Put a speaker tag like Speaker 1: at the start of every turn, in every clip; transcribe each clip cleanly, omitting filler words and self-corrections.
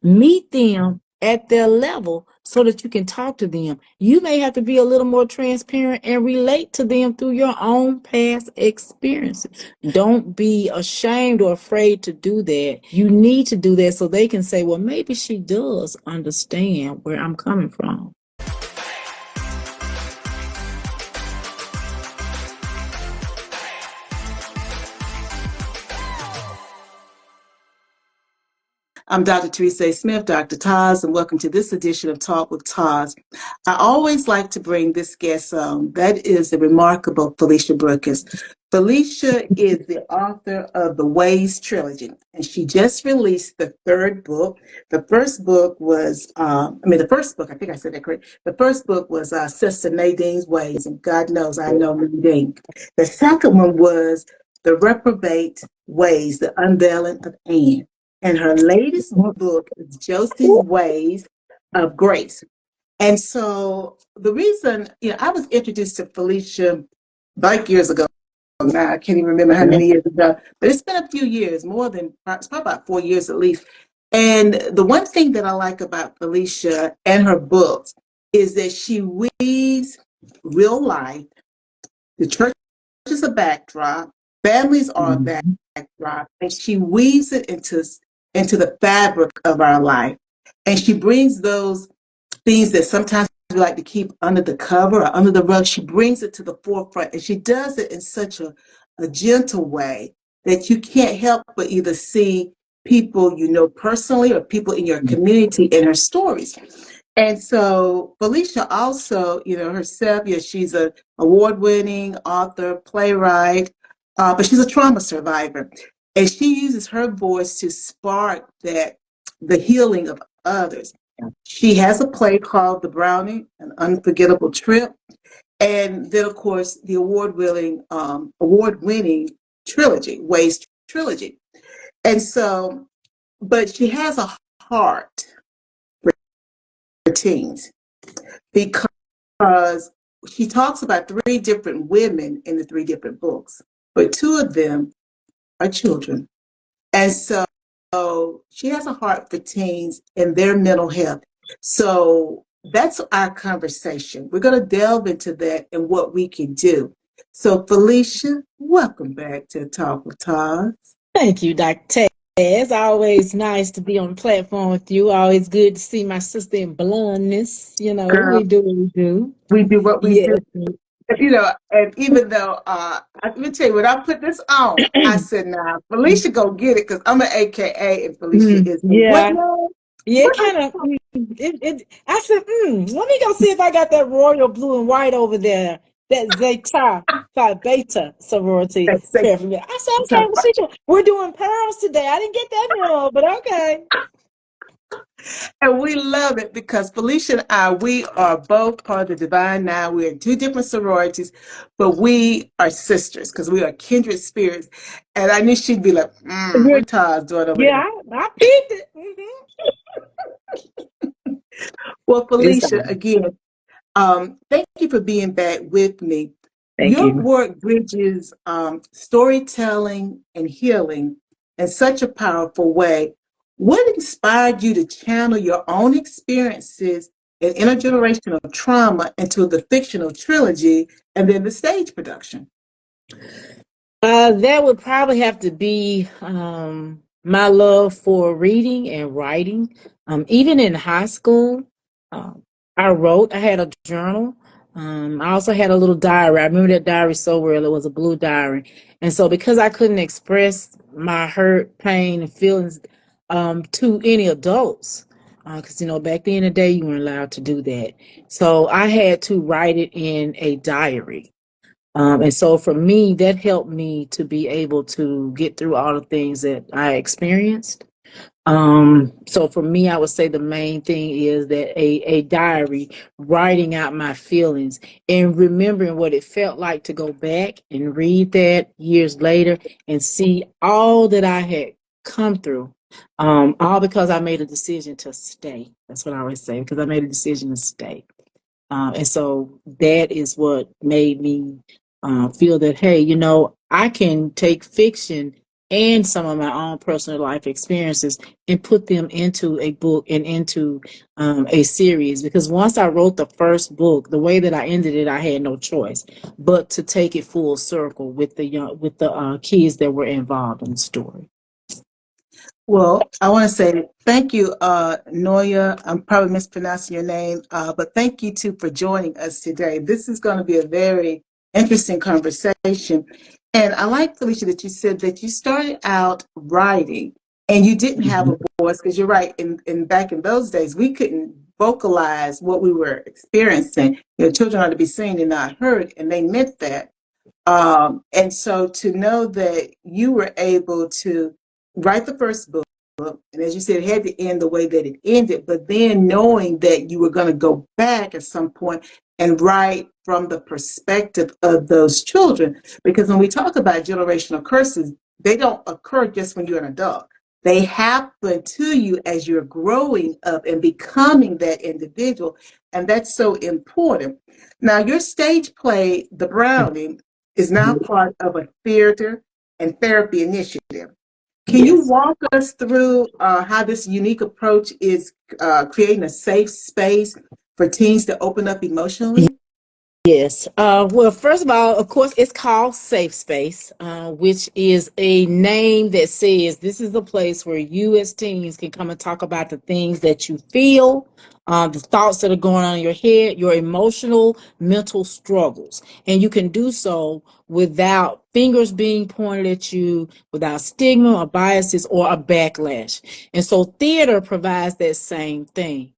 Speaker 1: Meet them at their level so that you can talk to them. You may have to be a little more transparent and relate to them through your own past experiences. Don't be ashamed or afraid to do that. You need to do that so they can say, well, maybe she does understand where I'm coming from.
Speaker 2: I'm Dr. Teresa A. Smith, Dr. Taz, and welcome to this edition of Talk with Taz. I always like to bring this guest on. That is the remarkable Felicia Brookins. Felicia is the author of the Ways trilogy, and she just released the third book. The first book was, I think I said that correct. The first book was Sister Nadine's Ways, and God knows I know Nadine. The second one was The Reprobate Ways, The Unveiling of Anne. And her latest book is Josie's Ways of Grace. And so the reason, I was introduced to Felicia like years ago. Now I can't even remember how many years ago, but it's been a few years, it's probably about 4 years at least. And the one thing that I like about Felicia and her books is that she weaves real life. The church is a backdrop, families are a backdrop, and she weaves it into the fabric of our life. And she brings those things that sometimes we like to keep under the cover or under the rug. She brings it to the forefront, and she does it in such a gentle way that you can't help but either see people you know personally or people in your community in her stories. And so Felicia also, herself, she's an award-winning author, playwright, but she's a trauma survivor. And she uses her voice to spark the healing of others. She has a play called The Brownie, An Unforgettable Trip. And then, of course, the award-winning trilogy, Ways trilogy. And so, but she has a heart for teens because she talks about 3 different women in the 3 different books, but 2 of them are children. And so she has a heart for teens and their mental health. So that's our conversation. We're going to delve into that and what we can do. So Felicia, welcome back to Talk with Taz.
Speaker 1: Thank you, Dr. It's always nice to be on the platform with you. Always good to see my sister in blondness.
Speaker 2: Girl,
Speaker 1: We do what we do.
Speaker 2: we do what we
Speaker 1: Yes.
Speaker 2: do. And even though, let me tell you, when I put this on, I said, nah, Felicia go get it because I'm an AKA and Felicia is
Speaker 1: yeah.
Speaker 2: what?
Speaker 1: Yeah, kind of. I said, let me go see if I got that royal blue and white over there. That Zeta Phi Beta sorority. I said, okay, we're doing pearls today. I didn't get that memo, but okay.
Speaker 2: And we love it because Felicia and I, we are both part of the Divine Nine. We're in 2 different sororities, but we are sisters because we are kindred spirits. And I knew she'd be like, what Taz doing over there?
Speaker 1: Yeah, I peeped it.
Speaker 2: Well, Felicia, again, thank you for being back with me. Your work bridges storytelling and healing in such a powerful way. What inspired you to channel your own experiences and intergenerational trauma into the fictional trilogy and then the stage production?
Speaker 1: That would probably have to be my love for reading and writing. Even in high school, I had a journal. I also had a little diary. I remember that diary so well. It was a blue diary. And so because I couldn't express my hurt, pain, and feelings to any adults, because, back then in the day, you weren't allowed to do that. So I had to write it in a diary. And so for me, that helped me to be able to get through all the things that I experienced. So for me, I would say the main thing is that a diary, writing out my feelings and remembering what it felt like to go back and read that years later and see all that I had come through. All because I made a decision to stay. That's what I always say, because I made a decision to stay. And so that is what made me feel that, hey, I can take fiction and some of my own personal life experiences and put them into a book and into a series. Because once I wrote the first book, the way that I ended it, I had no choice but to take it full circle with the kids that were involved in the story.
Speaker 2: Well, I want to say thank you, Noya. I'm probably mispronouncing your name, but thank you too for joining us today. This is going to be a very interesting conversation. And I like, Felicia, that you said that you started out writing and you didn't have a
Speaker 1: Mhm.
Speaker 2: voice, because you're right. In back in those days, we couldn't vocalize what we were experiencing. Children are to be seen and not heard, and they meant that. And so to know that you were able to write the first book, and as you said, it had to end the way that it ended, but then knowing that you were going to go back at some point and write from the perspective of those children. Because when we talk about generational curses, they don't occur just when you're an adult. They happen to you as you're growing up and becoming that individual. And that's so important. Now, your stage play, The Brownie, is now part of a theater and therapy initiative. Can you
Speaker 1: Yes.
Speaker 2: walk us through how this unique approach is creating a safe space for teens to open up emotionally?
Speaker 1: Yes. Well, first of all, of course, it's called Safe Space, which is a name that says this is a place where you as teens can come and talk about the things that you feel, the thoughts that are going on in your head, your emotional, mental struggles. And you can do so without fingers being pointed at you, without stigma or biases or a backlash. And so theater provides that same thing.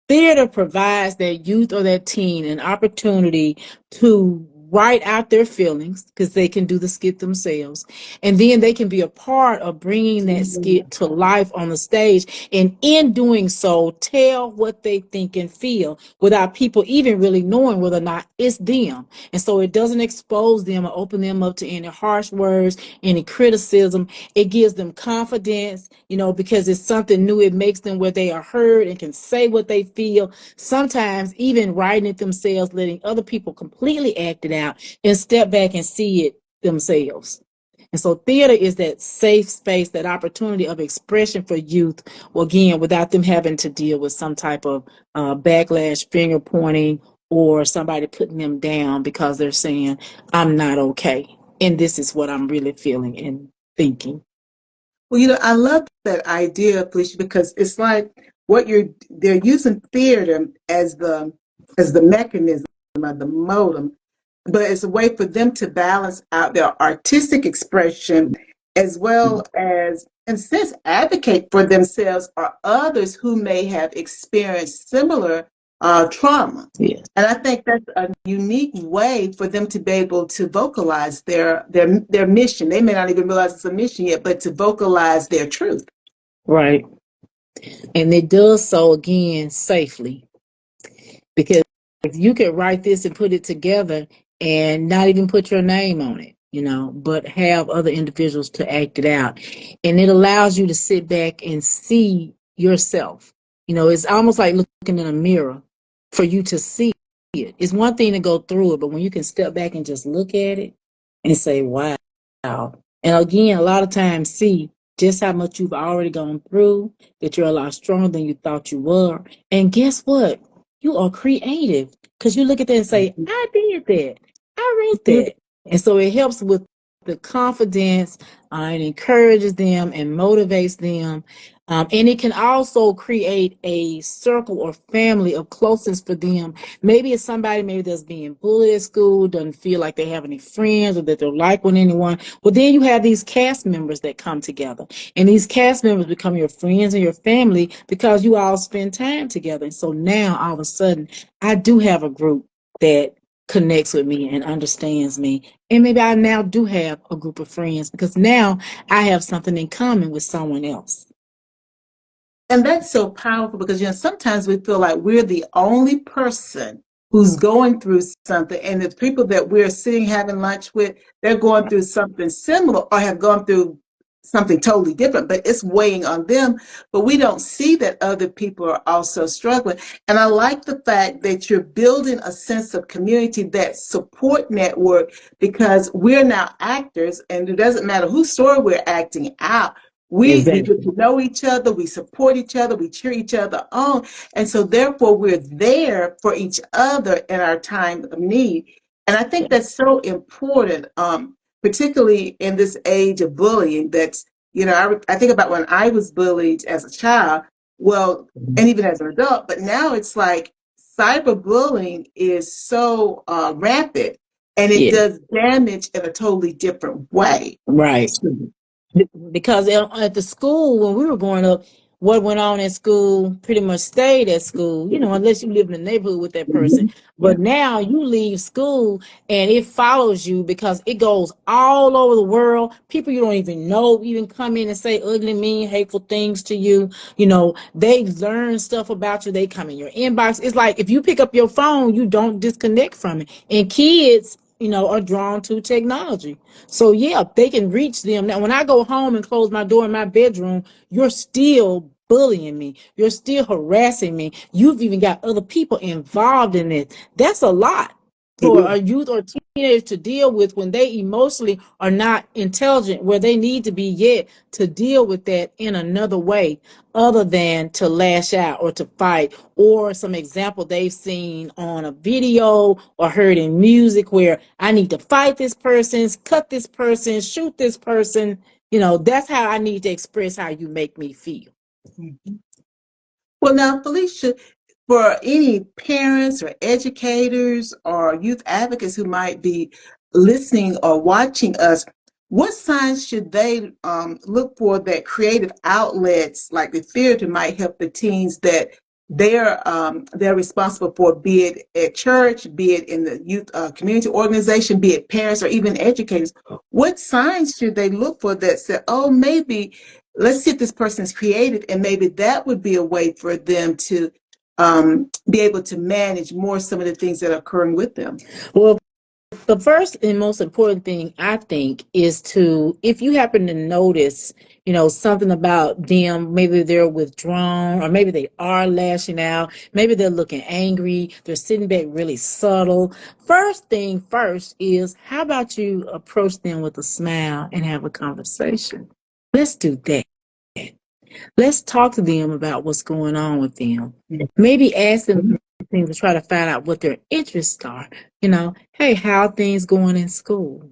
Speaker 1: Theater provides that youth or that teen an opportunity to write out their feelings because they can do the skit themselves. And then they can be a part of bringing that skit to life on the stage. And in doing so, tell what they think and feel without people even really knowing whether or not it's them. And so it doesn't expose them or open them up to any harsh words, any criticism. It gives them confidence, because it's something new. It makes them where they are heard and can say what they feel. Sometimes even writing it themselves, letting other people completely act it out and step back and see it themselves. And so theater is that safe space, that opportunity of expression for youth, well, again, without them having to deal with some type of backlash, finger pointing, or somebody putting them down because they're saying, I'm not okay. And this is what I'm really feeling and thinking.
Speaker 2: Well, I love that idea, Felicia, because it's like they're using theater as the mechanism or the modem, but it's a way for them to balance out their artistic expression as well as, in a sense, advocate for themselves or others who may have experienced similar trauma.
Speaker 1: Yes.
Speaker 2: And I think that's a unique way for them to be able to vocalize their mission. They may not even realize it's a mission yet, but to vocalize their truth.
Speaker 1: Right. And it does so again safely, because you could write this and put it together and not even put your name on it, but have other individuals to act it out. And it allows you to sit back and see yourself. It's almost like looking in a mirror for you to see it. It's one thing to go through it, but when you can step back and just look at it and say, wow. And again, a lot of times see just how much you've already gone through, that you're a lot stronger than you thought you were. And guess what? You are creative because you look at that and say, I did that. I wrote that. And so it helps with the confidence, and encourages them and motivates them. And it can also create a circle or family of closeness for them. Maybe it's somebody maybe that's being bullied at school, doesn't feel like they have any friends or that they're like with anyone. Well, then you have these cast members that come together. And these cast members become your friends and your family because you all spend time together. And so now all of a sudden, I do have a group that connects with me and understands me. And maybe I now do have a group of friends because now I have something in common with someone else.
Speaker 2: And that's so powerful because, sometimes we feel like we're the only person who's going through something. And the people that we're sitting having lunch with, they're going through something similar or have gone through something totally different, but it's weighing on them. But we don't see that other people are also struggling. And I like the fact that you're building a sense of community, that support network, because we're now actors, and it doesn't matter whose story we're acting out. We get
Speaker 1: Exactly.
Speaker 2: to know each other, we support each other, we cheer each other on. And so therefore we're there for each other in our time of need. And I think that's so important, particularly in this age of bullying. That's, I think about when I was bullied as a child, well, and even as an adult, but now it's like cyberbullying is so rampant, and it
Speaker 1: Yeah.
Speaker 2: does damage in a totally different way.
Speaker 1: Right. Because at the school when we were growing up, what went on at school pretty much stayed at school, unless you live in the neighborhood with that person.
Speaker 2: Mhm. Yeah.
Speaker 1: But now you leave school and it follows you because it goes all over the world. People you don't even know even come in and say ugly, mean, hateful things to you. They learn stuff about you. They come in your inbox. It's like if you pick up your phone, you don't disconnect from it. And kids, are drawn to technology. So yeah, they can reach them. Now, when I go home and close my door in my bedroom, you're still bullying me. You're still harassing me. You've even got other people involved in it. That's a lot
Speaker 2: It
Speaker 1: for
Speaker 2: is.
Speaker 1: a youth or teenager to deal with when they emotionally are not intelligent where they need to be yet to deal with that in another way other than to lash out or to fight, or some example they've seen on a video or heard in music where I need to fight this person, cut this person, shoot this person. That's how I need to express how you make me feel.
Speaker 2: Mhm. Well, now, Felicia, for any parents or educators or youth advocates who might be listening or watching us, what signs should they look for that creative outlets like the theater might help the teens that they're responsible for, be it at church, be it in the youth community organization, be it parents or even educators? What signs should they look for that say, oh, maybe let's see if this person is creative, and maybe that would be a way for them to be able to manage more some of the things that are occurring with them.
Speaker 1: Well, the first and most important thing I think is to, if you happen to notice, something about them, maybe they're withdrawn, or maybe they are lashing out, maybe they're looking angry, they're sitting back really subtle. First thing first is, how about you approach them with a smile and have a conversation? Let's do that. Let's talk to them about what's going on with them. Maybe ask them things to try to find out what their interests are. Hey, how are things going in school?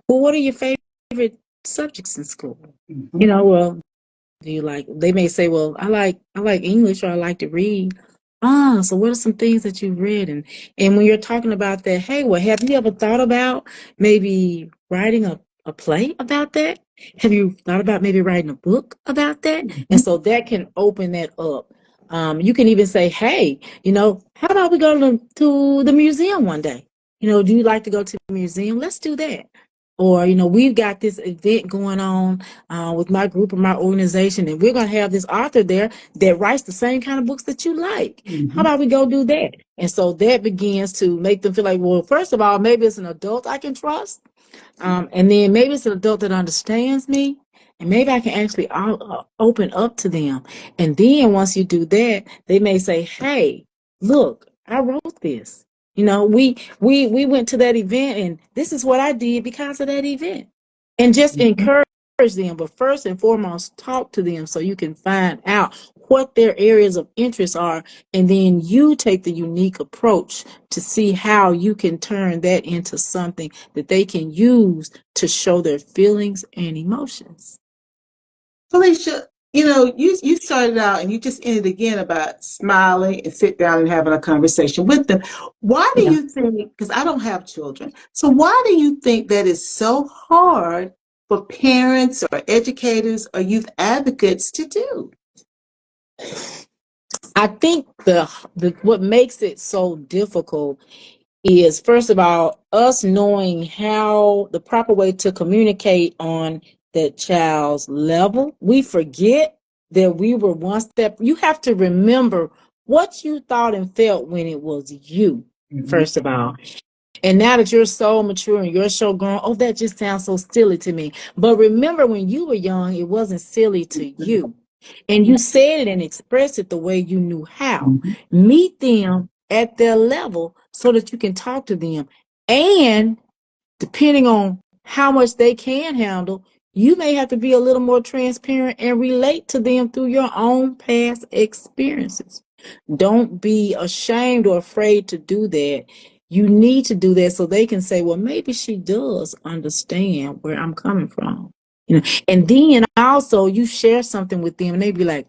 Speaker 1: Well, what are your favorite subjects in school?
Speaker 2: Mhm.
Speaker 1: Well, do you like? They may say, well, I like English, or I like to read. So what are some things that you've read? And when you're talking about that, hey, well, have you ever thought about maybe writing a play about that? Have you thought about maybe writing a book about that? And so that can open that up. You can even say, hey, how about we go to the museum one day? Do you like to go to the museum? Let's do that. Or, we've got this event going on with my group or my organization, and we're going to have this author there that writes the same kind of books that you like. How
Speaker 2: Mhm.
Speaker 1: about we go do that? And so that begins to make them feel like, well, first of all, maybe it's an adult I can trust. And then maybe it's an adult that understands me. And maybe I can actually open up to them. And then once you do that, they may say, hey, look, I wrote this. We went to that event, and this is what I did because of that event. And just encourage them, but first and foremost, talk to them so you can find out what their areas of interest are, and then you take the unique approach to see how you can turn that into something that they can use to show their feelings and emotions.
Speaker 2: Felicia, you started out and you just ended again about smiling and sit down and having a conversation with them. Why do
Speaker 1: Yeah.
Speaker 2: you think, because I don't have children, so why do you think that is so hard for parents or educators or youth advocates to do?
Speaker 1: I think the what makes it so difficult is, first of all, us knowing how the proper way to communicate on that child's level. We forget that we were one step. You have to remember what you thought and felt when it was you,
Speaker 2: Mhm.
Speaker 1: first of all. And now that you're so mature and you're so grown, oh, that just sounds so silly to me. But remember, when you were young, it wasn't silly to you. And you said it and expressed it the way you knew how.
Speaker 2: Mhm.
Speaker 1: Meet them at their level so that you can talk to them. And depending on how much they can handle, you may have to be a little more transparent and relate to them through your own past experiences. Don't be ashamed or afraid to do that. You need to do that so they can say, well, maybe she does understand where I'm coming from. And then also you share something with them and they be like,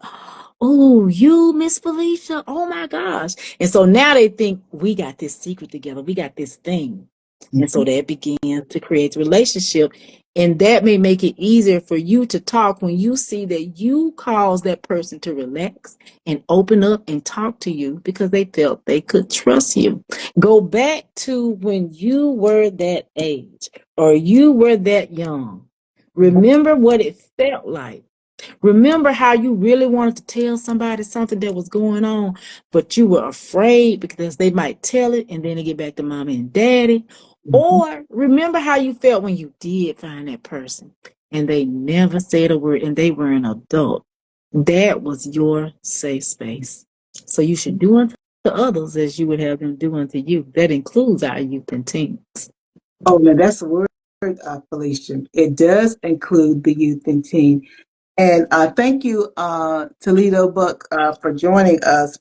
Speaker 1: oh, you, Miss Felicia, oh my gosh. And so now they think we got this secret together. We got this thing. And so
Speaker 2: Mhm.
Speaker 1: that begins to create a relationship. And that may make it easier for you to talk when you see that you cause that person to relax and open up and talk to you because they felt they could trust you. Go back to when you were that age or you were that young. Remember what it felt like. Remember how you really wanted to tell somebody something that was going on, but you were afraid because they might tell it and then they get back to mommy and daddy.
Speaker 2: Mhm.
Speaker 1: Or remember how you felt when you did find that person and they never said a word and they were an adult. That was your safe space. So you should do unto others as you would have them do unto you. That includes our youth and teens.
Speaker 2: Oh, now that's a word, Felicia. It does include the youth and teen. And thank you, Toledo Buck, for joining us.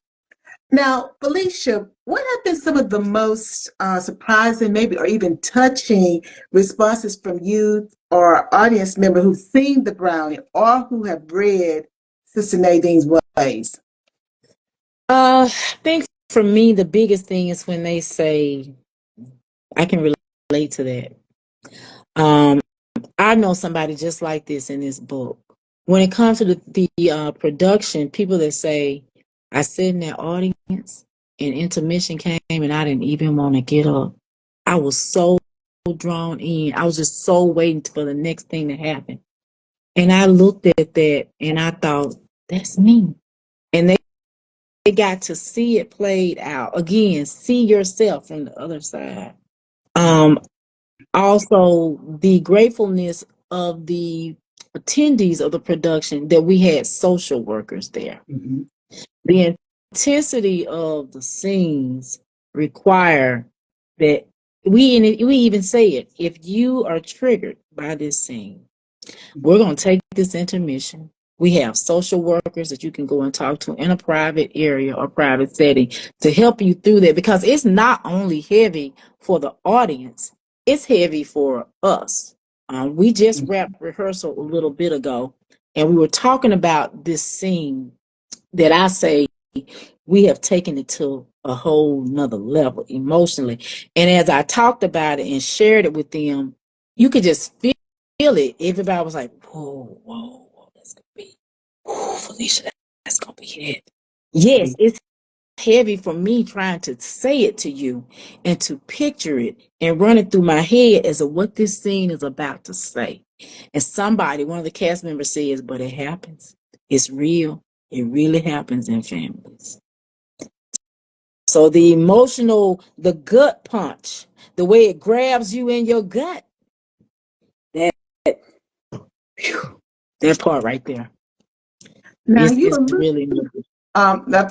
Speaker 2: Now, Felicia, what have been some of the most surprising, maybe, or even touching responses from youth or audience member who've seen the Brownie or who have read Sister Nadine's Ways?
Speaker 1: I think for me, the biggest thing is when they say, I can relate to that. Um, I know somebody just like this in this book. When it comes to the production, people that say, I sit in that audience and intermission came and I didn't even want to get up. I was so drawn in. I was just so waiting for the next thing to happen. And I looked at that and I thought, that's me. And they got to see it played out. Again, see yourself from the other side. Um, Also the gratefulness of the attendees of the production that we had social workers there.
Speaker 2: Mm-hmm.
Speaker 1: The intensity of the scenes require that we even say it. If you are triggered by this scene, we're going to take this intermission. We have social workers that you can go and talk to in a private area or private setting to help you through that because it's not only heavy for the audience, it's heavy for us. We just wrapped rehearsal a little bit ago and we were talking about this scene that I say we have taken it to a whole nother level emotionally. And as I talked about it and shared it with them, you could just feel it. Everybody was like, whoa, whoa, whoa, that's gonna be, whoa, Felicia, that's gonna be it. Yes, it's heavy for me trying to say it to you and to picture it and run it through my head as of what this scene is about to say. And somebody, one of the cast members says, but it happens. It's real. It really happens in families. So the emotional, the gut punch, the way it grabs you in your gut, that whew, that part right there
Speaker 2: Now
Speaker 1: is
Speaker 2: you
Speaker 1: really
Speaker 2: now,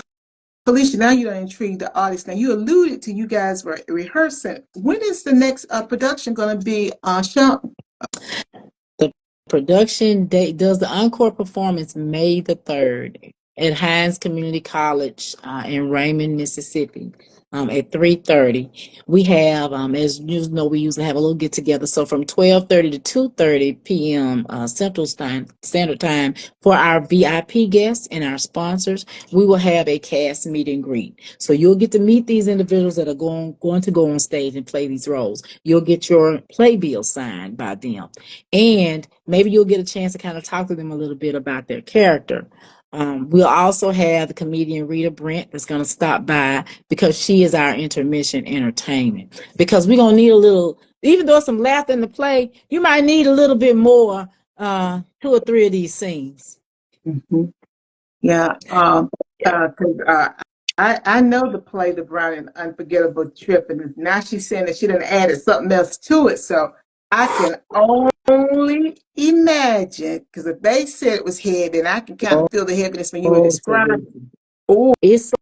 Speaker 2: Felicia, now you are intrigued the audience. Now you alluded to you guys were rehearsing. When is the next production going to be shown?
Speaker 1: the production date does the encore performance May the 3rd at Hines Community College in Raymond, Mississippi. At 3:30, we have, as you know, we usually have a little get together. So from 12:30 to 2:30 p.m. Central Standard Time for our VIP guests and our sponsors, we will have a cast meet and greet. So you'll get to meet these individuals that are going to go on stage and play these roles. You'll get your playbill signed by them, and maybe you'll get a chance to kind of talk to them a little bit about their character. We'll also have the comedian Rita Brent that's going to stop by because she is our intermission entertainment. Because we're going to need a little, even though some laughter in the play, you might need a little bit more, 2 or 3 of these scenes.
Speaker 2: Mm-hmm. Yeah. 'Cause, I know the play, The Brown and Unforgettable Trip, and now she's saying that she done added something else to it. So I can only imagine, because if they said it was heavy, and I can kind of
Speaker 1: Oh,
Speaker 2: feel the heaviness when you were
Speaker 1: oh,
Speaker 2: describing.
Speaker 1: Felicia.
Speaker 2: Oh,
Speaker 1: It's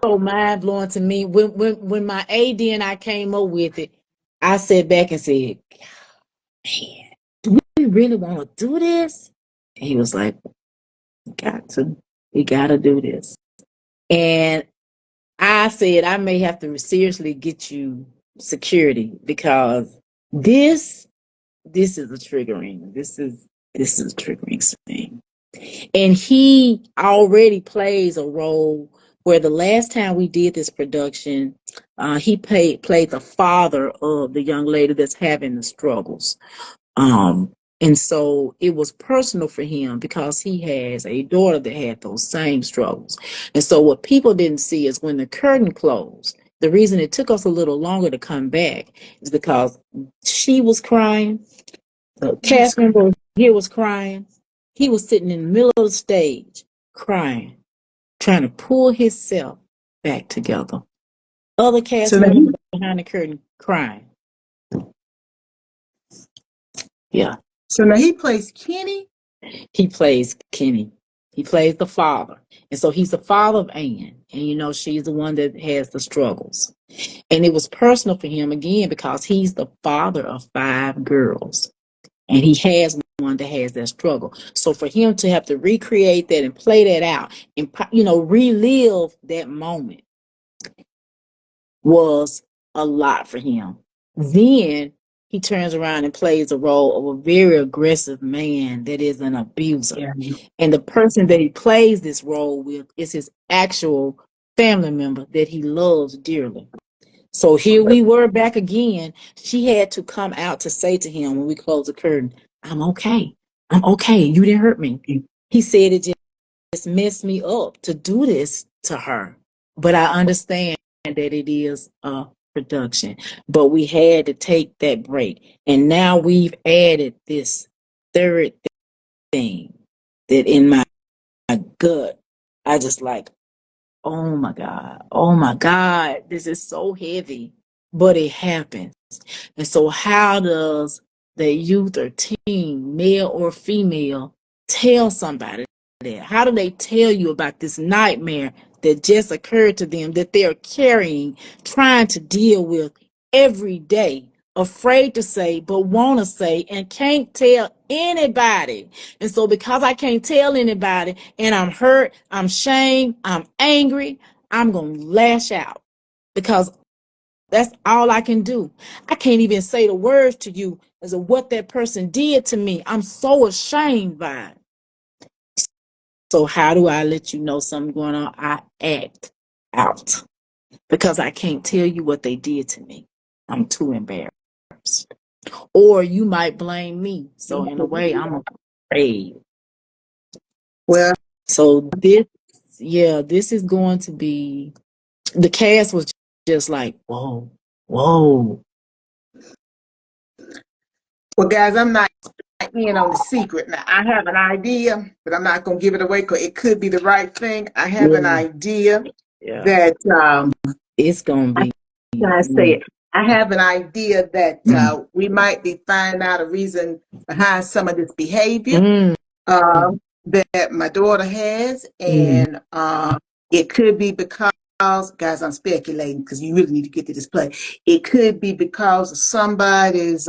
Speaker 1: so mind blowing to me. When my AD and I came up with it, I sat back and said, "Man, do we really want to do this?" And he was like, "Got to, we got to do this." And I said, "I may have to seriously get you security because this this is a triggering. This is a triggering thing." And he already plays a role where the last time we did this production, he played the father of the young lady that's having the struggles. And so it was personal for him because he has a daughter that had those same struggles. And so what people didn't see is when the curtain closed, the reason it took us a little longer to come back is because she was crying, the cast member here was crying. He was sitting in the middle of the stage crying, trying to pull himself back together. Other cast
Speaker 2: so now
Speaker 1: members behind the curtain crying. Yeah,
Speaker 2: he plays Kenny.
Speaker 1: he plays Kenny. He plays the father. And so he's the father of Anne. And she's the one that has the struggles. And it was personal for him again because he's the father of 5 girls. And he has one that has that struggle. So for him to have to recreate that and play that out and relive that moment was a lot for him. Then he turns around and plays the role of a very aggressive man that is an abuser.
Speaker 2: Yeah.
Speaker 1: And the person that he plays this role with is his actual family member that he loves dearly. So here we were back again. She had to come out to say to him when we closed the curtain, "I'm okay. I'm okay. You didn't hurt me." He said it just messed me up to do this to her. But I understand that it is a production. But we had to take that break. And now we've added this third thing that in my gut, I just like, oh my God, oh my God, this is so heavy. But it happens. And so, how does the youth or teen, male or female, tell somebody that? How do they tell you about this nightmare that just occurred to them that they're carrying, trying to deal with every day, afraid to say, but want to say, and can't tell anybody? And so, because I can't tell anybody, and I'm hurt, I'm shamed, I'm angry, I'm going to lash out because that's all I can do. I can't even say the words to you as of what that person did to me. I'm so ashamed by it. So how do I let you know something going on? I act out because I can't tell you what they did to me. I'm too embarrassed. Or you might blame me. So in a way, I'm afraid.
Speaker 2: Well,
Speaker 1: So this is going to be, the cast was just like, whoa, whoa.
Speaker 2: guys, I'm not in on the secret. Now, I have an idea, but I'm not going to give it away because it could be the right thing. I have an
Speaker 1: Yeah,
Speaker 2: idea
Speaker 1: yeah.
Speaker 2: that,
Speaker 1: It's gonna
Speaker 2: how
Speaker 1: be.
Speaker 2: can I say it? I have an idea that
Speaker 1: Mm,
Speaker 2: we might be finding out a reason behind some of this behavior
Speaker 1: mm,
Speaker 2: uh, that my daughter has.
Speaker 1: mm,
Speaker 2: And it could be because, guys, I'm speculating because you really need to get to this play. It could be because of somebody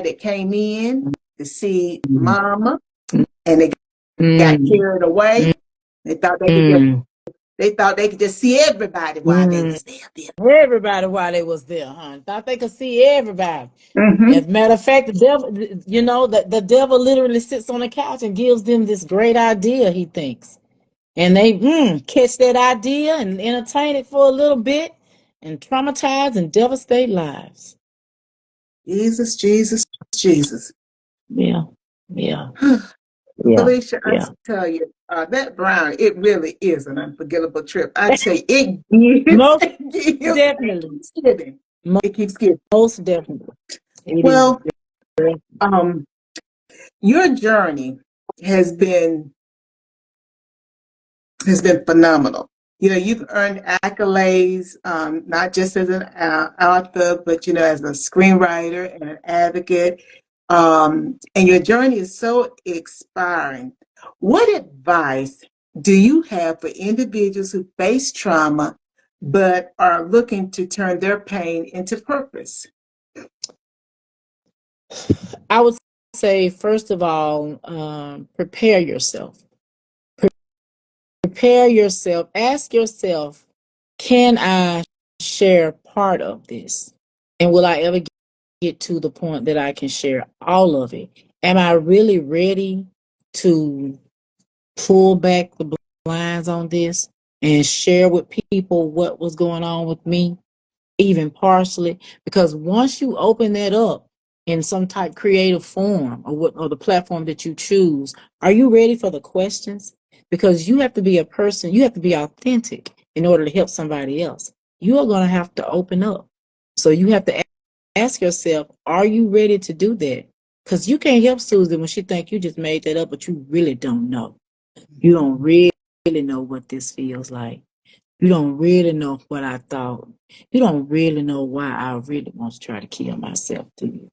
Speaker 2: that came in to see
Speaker 1: mm,
Speaker 2: mama and they got
Speaker 1: mm,
Speaker 2: carried away. They thought
Speaker 1: mm,
Speaker 2: they thought they could just see everybody while they
Speaker 1: mm.
Speaker 2: was there.
Speaker 1: Everybody while they was there, huh? Thought they could see everybody.
Speaker 2: Mm-hmm.
Speaker 1: As a matter of fact, the devil, the devil literally sits on the couch and gives them this great idea, he thinks. And they catch that idea and entertain it for a little bit and traumatize and devastate lives.
Speaker 2: Jesus, Jesus, Jesus.
Speaker 1: Yeah, yeah, yeah,
Speaker 2: Felicia, I
Speaker 1: yeah.
Speaker 2: tell you, that Brown, it really is an unforgettable trip. I tell you, it gives,
Speaker 1: Most
Speaker 2: it gives,
Speaker 1: definitely.
Speaker 2: giving. It keeps giving.
Speaker 1: Most definitely. It is.
Speaker 2: Well, um, your journey has been has been phenomenal. You know, you've earned accolades, not just as an author, but, you know, as a screenwriter and an advocate. And your journey is so inspiring. What advice do you have for individuals who face trauma but are looking to turn their pain into purpose?
Speaker 1: I would say, first of all, prepare yourself. Prepare yourself. Ask yourself, can I share part of this? And will I ever get to the point that I can share all of it? Am I really ready to pull back the blinds on this and share with people what was going on with me, even partially? Because once you open that up in some type creative form, or the platform that you choose, are you ready for the questions? Because you have to be a person, you have to be authentic in order to help somebody else. You are going to have to open up. So you have to ask yourself, are you ready to do that? Because you can't help Susan when she think you just made that up, but you really don't know. You don't really know what this feels like. You don't really know what I thought. You don't really know why I really want to try to kill myself, do you?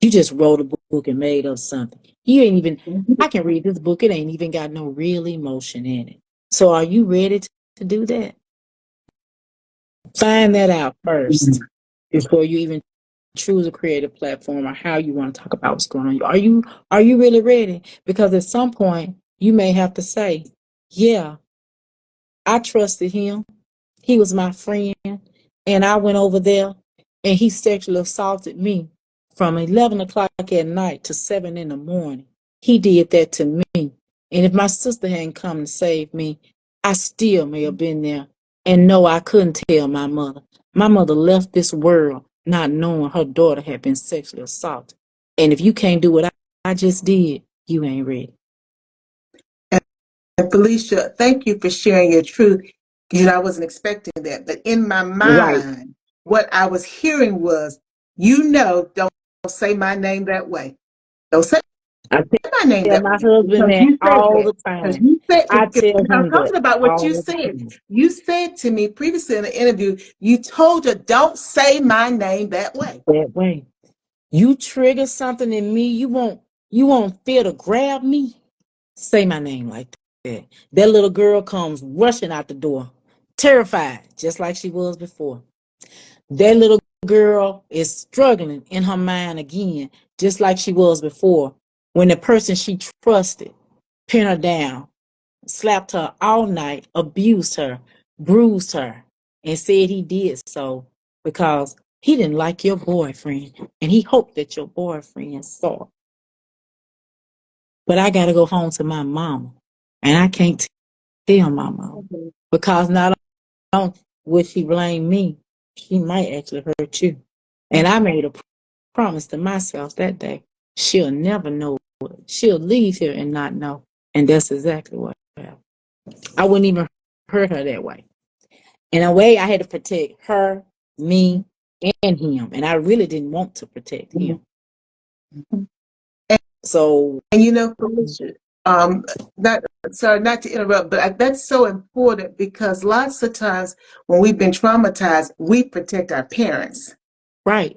Speaker 1: You just wrote a book and made up something. You ain't even, I can read this book, it ain't even got no real emotion in it. So are you ready to do that? Find that out first before you even choose a creative platform or how you want to talk about what's going on. Are you really ready? Because at some point you may have to say, yeah, I trusted him. He was my friend. And I went over there and he sexually assaulted me from 11 o'clock at night to 7 in the morning. He did that to me. And if my sister hadn't come to save me, I still may have been there. And no, I couldn't tell my mother. My mother left this world not knowing her daughter had been sexually assaulted. And if you can't do what I just did, you ain't ready.
Speaker 2: And Felicia, thank you for sharing your truth. You know, I wasn't expecting that. But in my
Speaker 1: Right.
Speaker 2: mind, what I was hearing was, you know, don't say my name that way. Don't say
Speaker 1: I
Speaker 2: my name
Speaker 1: tell
Speaker 2: that
Speaker 1: my
Speaker 2: way.
Speaker 1: husband
Speaker 2: Because
Speaker 1: that
Speaker 2: you said
Speaker 1: all
Speaker 2: that.
Speaker 1: the
Speaker 2: Because
Speaker 1: time.
Speaker 2: you said,
Speaker 1: I tell
Speaker 2: I'm
Speaker 1: him that
Speaker 2: talking about what
Speaker 1: all
Speaker 2: you
Speaker 1: the
Speaker 2: said.
Speaker 1: time.
Speaker 2: You said to me previously in the interview, you told her, don't say my name that way.
Speaker 1: That way. You trigger something in me, you won't feel to grab me. Say my name like that. That little girl comes rushing out the door, terrified, just like she was before. That little girl is struggling in her mind again, just like she was before, when the person she trusted pinned her down, slapped her all night, abused her, bruised her, and said he did so because he didn't like your boyfriend and he hoped that your boyfriend saw. But I got to go home to my mama and I can't tell my mama because not only would she blame me, she might actually hurt you. And I made a promise to myself that day. She'll never know it. She'll leave here and not know. And that's exactly what happened. I wouldn't even hurt her that way. In a way, I had to protect her, me, and him. And I really didn't want to protect him. So,
Speaker 2: And you know, Felicia, not sorry, not to interrupt, but that's so important because lots of times when we've been traumatized, we protect our parents.
Speaker 1: right,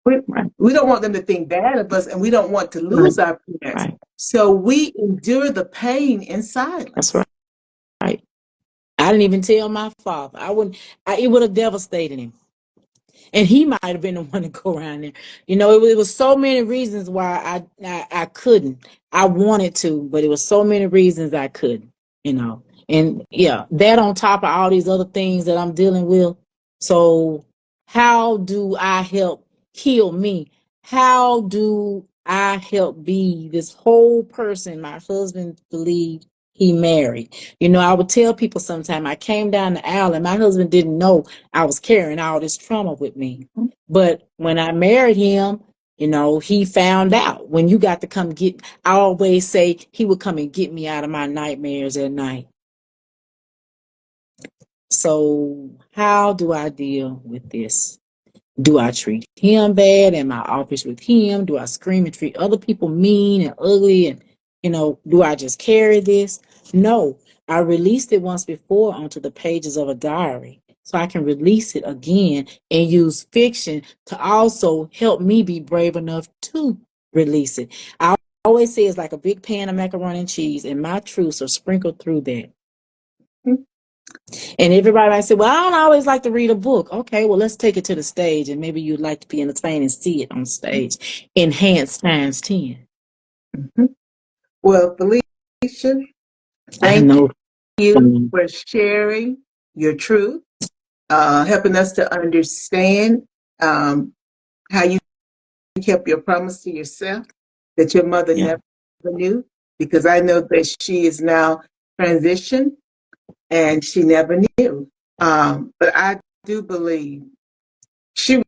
Speaker 2: We,
Speaker 1: right,
Speaker 2: we don't want them to think bad of us, and we don't want to
Speaker 1: right,
Speaker 2: lose our parents.
Speaker 1: right.
Speaker 2: So we endure the pain in
Speaker 1: That's
Speaker 2: silence.
Speaker 1: right. Right. I didn't even tell my father. I wouldn't. It would have devastated him, and he might have been the one to go around there. It was so many reasons why I couldn't. I wanted to, but it was so many reasons I couldn't. And yeah, that on top of all these other things that I'm dealing with. So how do I help heal me? How do I help be this whole person my husband believed he married? I would tell people sometime I came down the aisle and my husband didn't know I was carrying all this trauma with me. But when I married him, he found out when you got to come get, I always say he would come and get me out of my nightmares at night. So how do I deal with this? Do I treat him bad? Am I offish with him? Do I scream and treat other people mean and ugly? And, do I just carry this? No, I released it once before onto the pages of a diary. So I can release it again and use fiction to also help me be brave enough to release it. I always say it's like a big pan of macaroni and cheese, and my truths are sprinkled through that. And everybody might say, well, I don't always like to read a book. Okay, well, let's take it to the stage, and maybe you'd like to be entertained and see it on stage. Enhanced times 10.
Speaker 2: Mm-hmm. Well, Felicia,
Speaker 1: I
Speaker 2: thank
Speaker 1: know.
Speaker 2: you for sharing your truth, helping us to understand how you kept your promise to yourself that your mother
Speaker 1: Yeah,
Speaker 2: never knew, because I know that she is now transitioned and she never knew. But I do believe she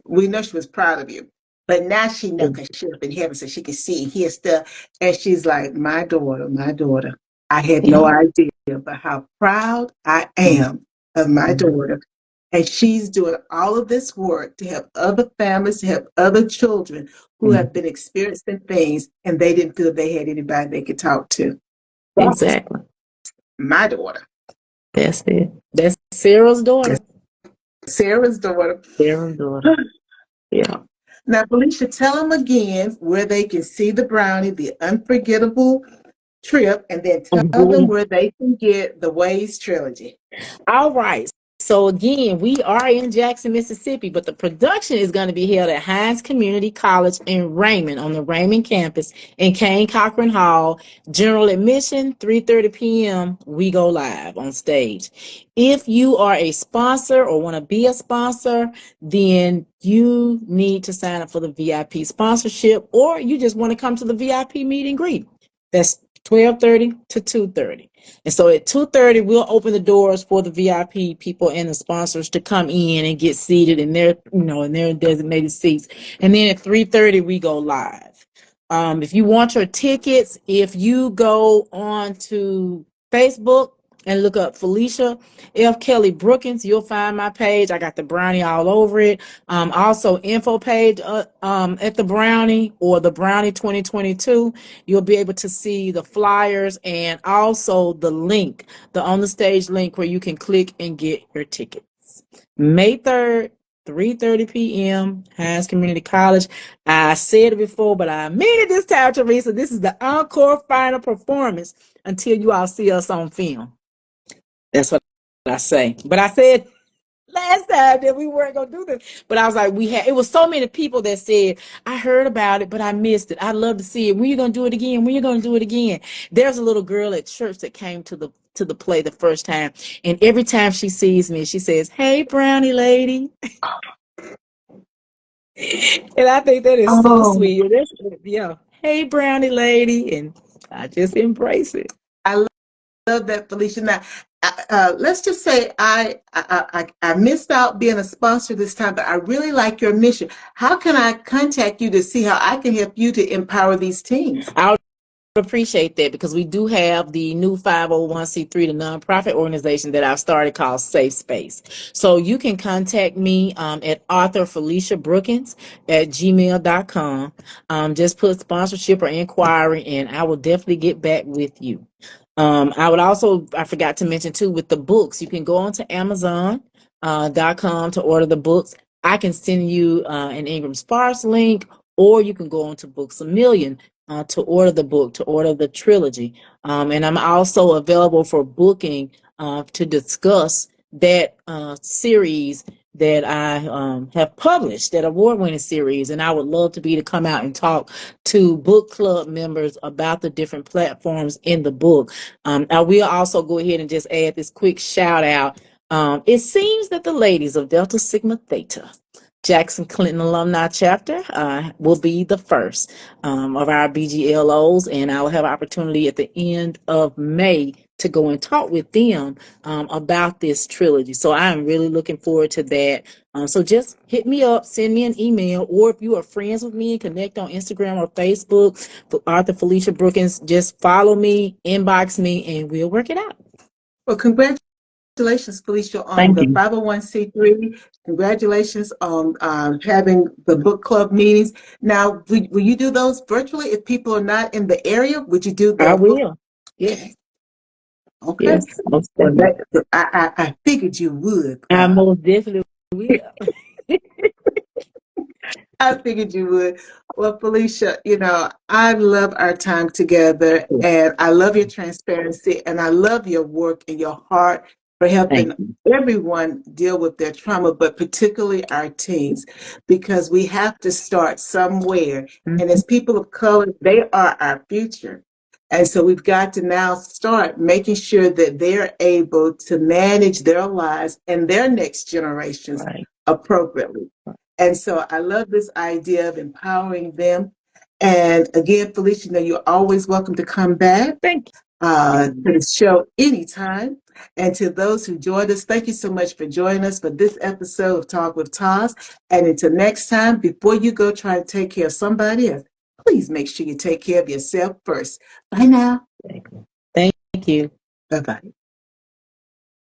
Speaker 2: we know she was proud of you. But now she knows because she's up in heaven so she can see and hear stuff. And she's like, my daughter, my daughter. I had no
Speaker 1: yeah.
Speaker 2: idea but how proud I am of my
Speaker 1: Mhm.
Speaker 2: daughter. And she's doing all of this work to help other families, to help other children who have
Speaker 1: Mhm.
Speaker 2: been experiencing things and they didn't feel they had anybody they could talk to. That's
Speaker 1: Exactly.
Speaker 2: my daughter.
Speaker 1: That's it. That's Sarah's daughter.
Speaker 2: That's Sarah's daughter.
Speaker 1: Sarah's daughter. Yeah.
Speaker 2: Now, Felicia, tell them again where they can see the brownie, the unforgettable trip, and then tell them
Speaker 1: Mhm.
Speaker 2: where they can get the Ways trilogy.
Speaker 1: All right. So again, we are in Jackson, Mississippi, but the production is going to be held at Hines Community College in Raymond on the Raymond campus in Kane Cochran Hall. General admission, 3:30 p.m. We go live on stage. If you are a sponsor or want to be a sponsor, then you need to sign up for the VIP sponsorship, or you just want to come to the VIP meet and greet. That's 12:30 to 2:30. And so at 2:30, we'll open the doors for the VIP people and the sponsors to come in and get seated in their, in their designated seats. And then at 3:30, we go live. If you want your tickets, if you go on to Facebook and look up Felicia F. Kelly Brookins, you'll find my page. I got the brownie all over it. Also info page at the brownie or the brownie 2022. You'll be able to see the flyers and also the link, the on the stage link where you can click and get your tickets. May 3rd, 3:30 p.m. Hines Community College. I said it before, but I mean it this time, Teresa. This is the encore final performance until you all see us on film. That's what I say. But I said last time that we weren't gonna do this. But I was like, it was so many people that said, I heard about it, but I missed it. I'd love to see it. When you gonna do it again? When you gonna do it again? There's a little girl at church that came to the play the first time, and every time she sees me, she says, "Hey, brownie lady," and I think that is so
Speaker 2: Oh,
Speaker 1: sweet. That's, yeah, hey, brownie lady, and I just embrace it.
Speaker 2: I love that, Felicia. Now, let's just say I missed out being a sponsor this time, but I really like your mission. How can I contact you to see how I can help you to empower these teens?
Speaker 1: I appreciate that because we do have the new 501c3, the nonprofit organization that I've started called Safe Space. So you can contact me at author Felicia Brookins at gmail.com. Just put sponsorship or inquiry and I will definitely get back with you. I forgot to mention too, with the books, you can go onto Amazon.com to order the books. I can send you an Ingram Sparks link, or you can go on to Books a Million to order the book, to order the trilogy. And I'm also available for booking to discuss that series that I have published, that award-winning series. And I would love to be to come out and talk to book club members about the different platforms in the book. I will also go ahead and just add this quick shout out. It seems that the ladies of Delta Sigma Theta Jackson Clinton Alumni Chapter will be the first of our BGLOs, and I will have opportunity at the end of May to go and talk with them about this trilogy. So I am really looking forward to that. So just hit me up, send me an email, or if you are friends with me and connect on Instagram or Facebook, for Arthur Felicia Brookins, just follow me, inbox me, and we'll work it out.
Speaker 2: Well, congratulations, Felicia, on
Speaker 1: Thank
Speaker 2: the
Speaker 1: you.
Speaker 2: 501c3. Congratulations on having the book club meetings. Now, will you do those virtually if people are not in the area? Would you do
Speaker 1: I
Speaker 2: the book?
Speaker 1: will. Yes.
Speaker 2: Okay.
Speaker 1: Yes, most
Speaker 2: Well,
Speaker 1: definitely.
Speaker 2: I figured you would.
Speaker 1: I most definitely will.
Speaker 2: I figured you would. Well, Felicia, I love our time together and I love your transparency and I love your work and your heart for
Speaker 1: Thank
Speaker 2: helping
Speaker 1: you.
Speaker 2: everyone deal with their trauma, but particularly our teens, because we have to start somewhere. And
Speaker 1: Mhm.
Speaker 2: as people of color, they are our future. And so we've got to now start making sure that they're able to manage their lives and their next generations
Speaker 1: Right.
Speaker 2: appropriately. And so I love this idea of empowering them. And again, Felicia, you're always welcome to come back
Speaker 1: Thank
Speaker 2: to
Speaker 1: you.
Speaker 2: the show anytime. And to those who joined us, thank you so much for joining us for this episode of Talk with Taz. And until next time, before you go try to take care of somebody else, please make sure you take care of yourself first. Bye now.
Speaker 1: Thank you.
Speaker 2: Bye bye.